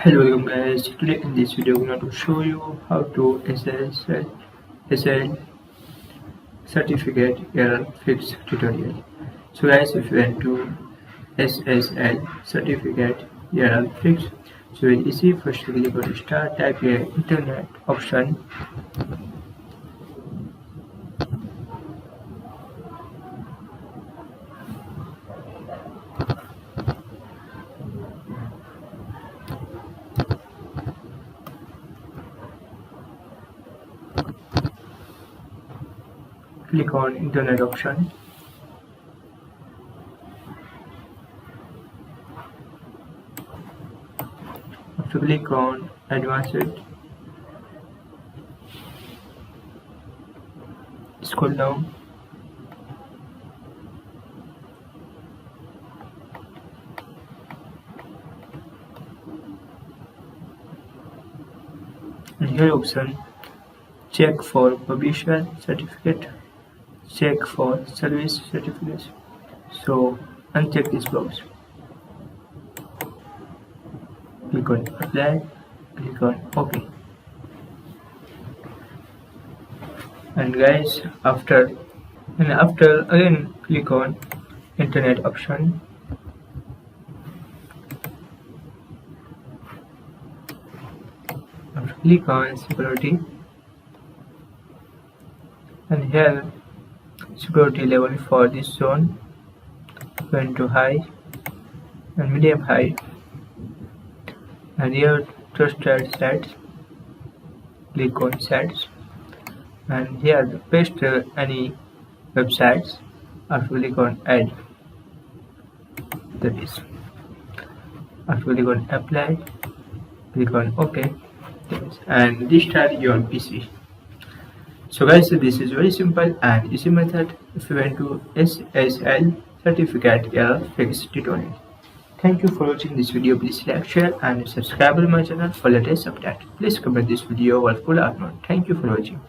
Hello welcome guys. Today in this video I'm going to show you how to SSL certificate error fix tutorial. So guys, if you want to SSL certificate error fix, so very easy. First click on start, type here internet option, click on internet option. After click on advanced, scroll down, and here option check for publisher certificate, check for service certificates. So uncheck this box, click on apply, click on OK. And guys, after again click on internet option, after click on security, and here security level for this zone going to high and medium high, and here trusted sites, click on sites, and here paste any websites. After click on add, that is, after click on apply, click on OK, and restart your PC. So guys, this is very simple and easy method if you want to SSL certificate error fix tutorial. Thank you for watching this video. Please like, share and subscribe to my channel for latest update. Please comment this video worthful or not. Thank you for watching.